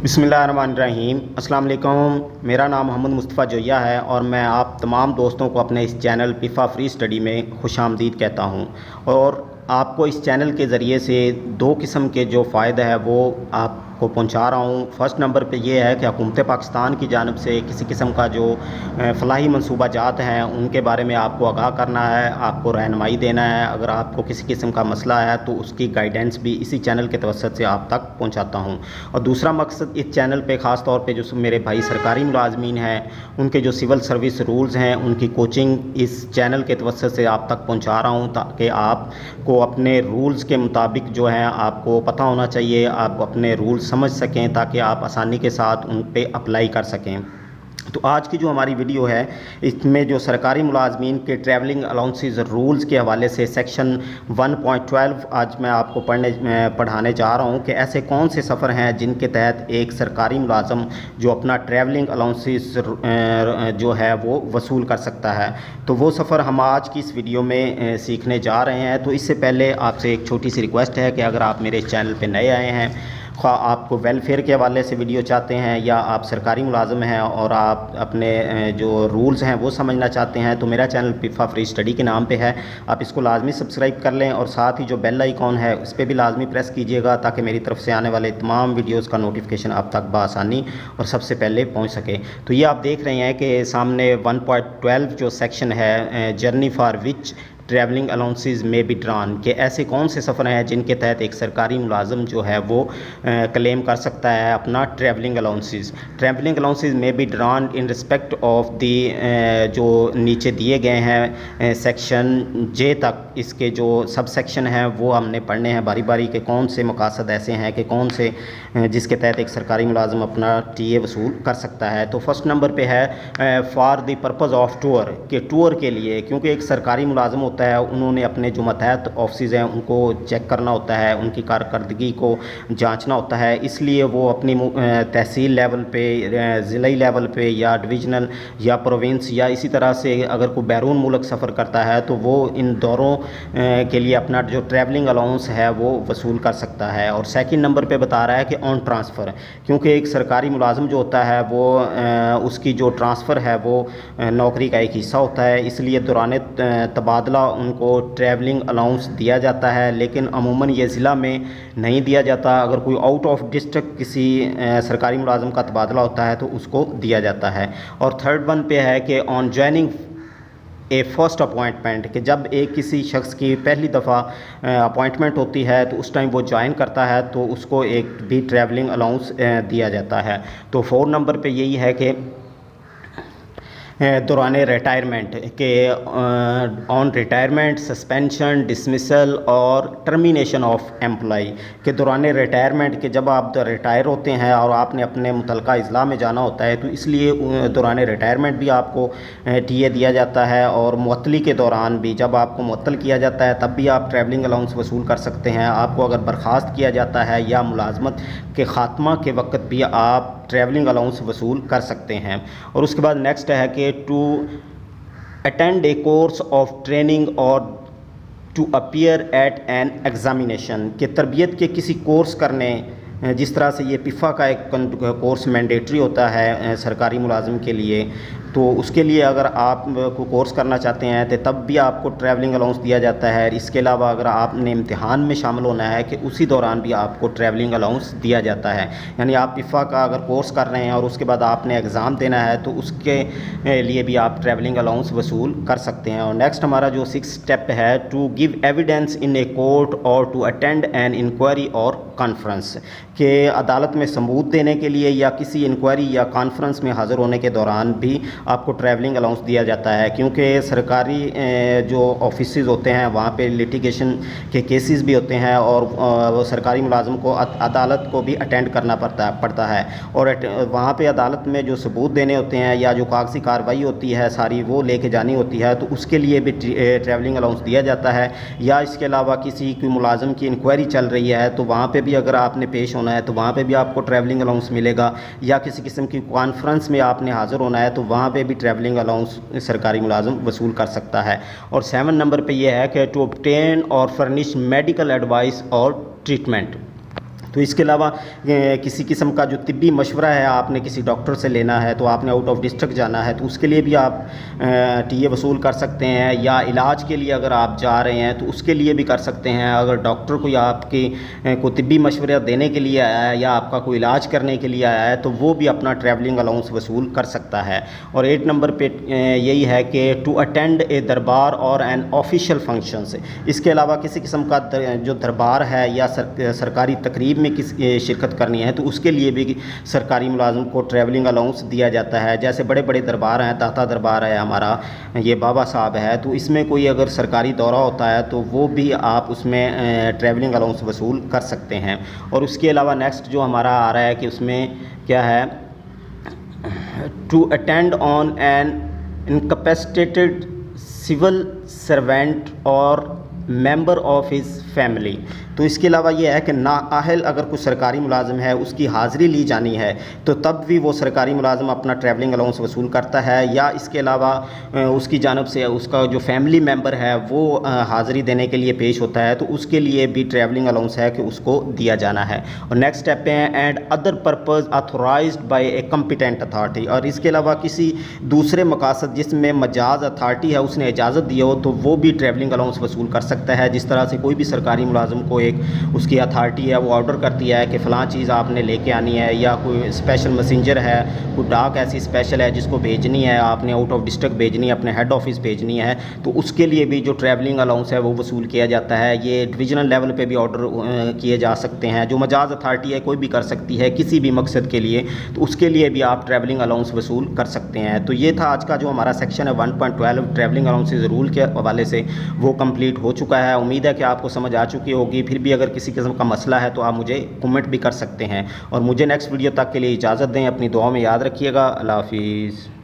बिस्मिल्लाहिर्रहमानिर्रहीम। अस्सलाम वालेकुम। मेरा नाम मोहम्मद मुस्तफ़ा जोया है और मैं आप तमाम दोस्तों को अपने इस चैनल पिफ़ा फ्री स्टडी में खुशामदीद कहता हूँ। और आपको इस चैनल के ज़रिए से दो किस्म के जो फ़ायदे हैं वो आपको पहुँचा रहा हूँ। फ़र्स्ट नंबर पे ये है कि हुकूमत पाकिस्तान की जानिब से किसी किस्म का जो फ़लाही मनसूबा जात हैं उनके बारे में आपको आगाह करना है, आपको रहनुमाई देना है। अगर आपको किसी किस्म का मसला है तो उसकी गाइडेंस भी इसी चैनल के तवस्सुत से आप तक पहुँचाता हूँ। और दूसरा मकसद इस चैनल पे ख़ास तौर पे जो मेरे भाई सरकारी मुलाजमीन हैं उनके जो सिविल सर्विस रूल्स हैं उनकी कोचिंग इस चैनल के तवस्सुत से आप तक पहुँचा रहा हूँ, ताकि आपको अपने रूल्स के मुताबिक जो है आपको पता होना चाहिए, आप अपने रूल्स समझ सकें ताकि आप आसानी के साथ उन पे अप्लाई कर सकें। तो आज की जो हमारी वीडियो है इसमें जो सरकारी मुलाजमीन के ट्रैवलिंग अलाउंसेस रूल्स के हवाले से सेक्शन 1.12 आज मैं आपको पढ़ाने जा रहा हूं कि ऐसे कौन से सफ़र हैं जिनके तहत एक सरकारी मुलाजम जो अपना ट्रैवलिंग अलाउंसेस जो है वो वसूल कर सकता है। तो वो सफ़र हम आज की इस वीडियो में सीखने जा रहे हैं। तो इससे पहले आपसे एक छोटी सी रिक्वेस्ट है कि अगर आप मेरे इस चैनल पर नए आए हैं, आपको वेलफेयर के हवाले से वीडियो चाहते हैं या आप सरकारी मुलाजम हैं और आप अपने जो रूल्स हैं वो समझना चाहते हैं, तो मेरा चैनल पिफ़ा फ्री स्टडी के नाम पे है। आप इसको लाजमी सब्सक्राइब कर लें और साथ ही जो बेल आइकॉन है उस पर भी लाजमी प्रेस कीजिएगा ताकि मेरी तरफ से आने वाले तमाम वीडियोज़ का नोटिफिकेशन आप तक बआसानी और सबसे पहले पहुँच सके। तो ये आप देख रहे हैं कि सामने 1.12 जो सेक्शन है, journey for which travelling allowances में बी ड्रॉन, के ऐसे कौन से सफ़र हैं जिनके तहत एक सरकारी मुलाजम जो है वो क्लेम कर सकता है अपना ट्रैवलिंग अलाउंसेस। ट्रैवलिंग अलाउंसेस में be drawn in respect of the जो नीचे दिए गए हैं सेक्शन जे तक, इसके जो सब सेक्शन हैं वो हमने पढ़ने हैं बारी बारी के कौन से मकासद ऐसे हैं कि कौन से जिसके तहत एक सरकारी मुलाजम अपना टीए वसूल कर सकता है। तो फर्स्ट नंबर पे है for the purpose of tour, के टूर के लिए, क्योंकि एक सरकारी मुलाजम होता है उन्होंने अपने जो मतहत ऑफिस हैं उनको चेक करना होता है, उनकी कारकर्दगी को जांचना होता है, इसलिए वो अपनी तहसील लेवल पे, ज़िलाई लेवल पे या डिविजनल या प्रोविंस या इसी तरह से अगर कोई बैरून मुल्क सफ़र करता है तो वो इन दौरों के लिए अपना जो ट्रैवलिंग अलाउंस है वो वसूल कर सकता है। और सेकंड नंबर पे बता रहा है कि ऑन ट्रांसफ़र, क्योंकि एक सरकारी मुलाजम जो होता है वो उसकी जो ट्रांसफ़र है वो नौकरी का एक हिस्सा होता है, इसलिए दौरान तबादला उनको ट्रैवलिंग अलाउंस दिया जाता है, लेकिन अमूमन ये ज़िला में नहीं दिया जाता। अगर कोई आउट ऑफ डिस्ट्रिक्ट किसी सरकारी मुलाजम का तबादला होता है तो उसको दिया जाता है। और थर्ड वन पे है कि on joining A first appointment, कि जब एक किसी शख्स की पहली दफ़ा अपॉइंटमेंट होती है तो उस टाइम वो ज्वाइन करता है तो उसको एक भी ट्रैवलिंग अलाउंस दिया जाता है। तो 4 नंबर पे यही है कि दौरान रिटायरमेंट के ऑन रिटायरमेंट, सस्पेंशन, डिसमिसल और टर्मिनेशन ऑफ एम्प्लॉई, के दौरान रिटायरमेंट के जब आप रिटायर होते हैं और आपने अपने मुतलका अज़ला में जाना होता है तो इसलिए दौरान रिटायरमेंट भी आपको टीए दिया जाता है। और मुअत्तली के दौरान भी, जब आपको मुअत्तल किया जाता है तब भी आप ट्रैवलिंग अलाउंस वसूल कर सकते हैं। आपको अगर बर्खास्त किया जाता है या मुलाजमत के ख़ात्मा के वक्त भी आप ट्रैवलिंग अलाउंस वसूल कर सकते हैं। और उसके बाद नेक्स्ट है कि to attend a course of training और to appear at an examination, के तरबियत के किसी कोर्स करने, जिस तरह से ये पिफ़ा का एक कोर्स मैंडेटरी होता है सरकारी मुलाजिम के लिए, तो उसके लिए अगर आप को कोर्स करना चाहते हैं तो तब भी आपको ट्रैवलिंग अलाउंस दिया जाता है। इसके अलावा अगर आपने इम्तिहान में शामिल होना है कि उसी दौरान भी आपको ट्रैवलिंग अलाउंस दिया जाता है। यानी आप पिफ़ा का अगर कोर्स कर रहे हैं और उसके बाद आपने एग्ज़ाम देना है तो उसके लिए भी आप ट्रैवलिंग अलाउंस वसूल कर सकते हैं। और नेक्स्ट हमारा जो 6 स्टेप है, to give evidence in a court और टू अटेंड एन इंक्वायरी और कॉन्फ्रेंस, के अदालत में सबूत देने के लिए या किसी इंक्वायरी या कॉन्फ्रेंस में हाज़िर होने के दौरान भी आपको ट्रैवलिंग अलाउंस दिया जाता है, क्योंकि सरकारी जो ऑफिसेज होते हैं वहाँ पे लिटिगेशन के केसेस भी होते हैं और सरकारी मुलाजम को अदालत को भी अटेंड करना पड़ता है। और वहाँ पे अदालत में जो सबूत देने होते हैं या जो कागजी कार्रवाई होती है सारी वो लेके जानी होती है, तो उसके लिए भी ट्रैवलिंग अलाउंस दिया जाता है। या इसके अलावा किसी की मुलाजम की इंक्वायरी चल रही है तो वहाँ पे भी अगर आपने पेश होना है तो वहाँ पे भी आपको ट्रैवलिंग अलाउंस मिलेगा, या किसी किस्म की कॉन्फ्रेंस में आपने हाज़िर होना है तो वहाँ पे भी ट्रैवलिंग अलाउंस सरकारी मुलाजम वसूल कर सकता है। और 7 नंबर पे ये है कि टू ऑब्टेन और फर्निश मेडिकल एडवाइस और ट्रीटमेंट, तो इसके अलावा किसी किस्म का जो तिब्बी मशवरा है आपने किसी डॉक्टर से लेना है, तो आपने आउट ऑफ डिस्ट्रिक्ट जाना है, तो उसके लिए भी आप टीए वसूल कर सकते हैं। या इलाज के लिए अगर आप जा रहे हैं तो उसके लिए भी कर सकते हैं। अगर डॉक्टर कोई आपके को तिब्बी मशवरा देने के लिए आया है या आपका कोई इलाज करने के लिए आया है तो वो भी अपना ट्रैवलिंग अलाउंस वसूल कर सकता है। और 8 नंबर पे यही है कि टू अटेंड ए दरबार और एन ऑफिशियल फंक्शंस। इसके अलावा किसी किस्म का जो दरबार है या सरकारी तकरीब में शिरकत करनी है तो उसके लिए भी सरकारी मुलाजिम को ट्रैवलिंग अलाउंस दिया जाता है। जैसे बड़े बड़े दरबार हैं, दाता दरबार है हमारा, ये बाबा साहब है, तो इसमें कोई अगर सरकारी दौरा होता है तो वो भी आप उसमें ट्रैवलिंग अलाउंस वसूल कर सकते हैं। और उसके अलावा नेक्स्ट जो हमारा आ रहा है कि उसमें क्या है, to attend on an incapacitated civil servant और मेंबर ऑफ हिज फैमिली। तो इसके अलावा ये है कि नाअहल अगर कोई सरकारी मुलाजिम है उसकी हाज़िरी ली जानी है तो तब भी वो सरकारी मुलाजिम अपना ट्रैवलिंग अलाउंस वसूल करता है। या इसके अलावा उसकी जानिब से उसका जो फैमिली मेंबर है वो हाज़िरी देने के लिए पेश होता है तो उसके लिए भी ट्रैवलिंग अलाउंस है कि उसको दिया जाना है। और नेक्स्ट स्टेप पे है and other purpose authorised by a competent authority. और इसके अलावा किसी दूसरे मकासद जिसमें मजाज अथॉरिटी है उसने इजाज़त दी हो तो वो भी ट्रैवलिंग अलाउंस वसूल कर सकता है। जिस तरह से कोई भी सरकारी मुलाजिम को एक उसकी अथॉरिटी है वो ऑर्डर करती है कि फ़लाँ चीज़ आपने लेके आनी है, या कोई स्पेशल मैसेंजर है, कोई डाक ऐसी स्पेशल है जिसको भेजनी है, आपने आउट ऑफ डिस्ट्रिक्ट भेजनी है, अपने हेड ऑफिस भेजनी है, तो उसके लिए भी जो ट्रैवलिंग अलाउंस है वो वसूल किया जाता है। ये डिविजनल लेवल पे भी ऑर्डर किए जा सकते हैं। जो मजाज अथॉरिटी है कोई भी कर सकती है किसी भी मकसद के लिए, तो उसके लिए भी आप ट्रैवलिंग अलाउंस वसूल कर सकते हैं। तो ये था आज का जो हमारा सेक्शन है 1.12 ट्रैवलिंग अलाउंसेज रूल के हवाले से, वो कंप्लीट हो चुका है। उम्मीद है कि आपको समझ आ चुकी होगी। फिर भी अगर किसी किस्म का मसला है तो आप मुझे कमेंट भी कर सकते हैं। और मुझे नेक्स्ट वीडियो तक के लिए इजाज़त दें। अपनी दुआ में याद रखिएगा। अल्लाह हाफिज़।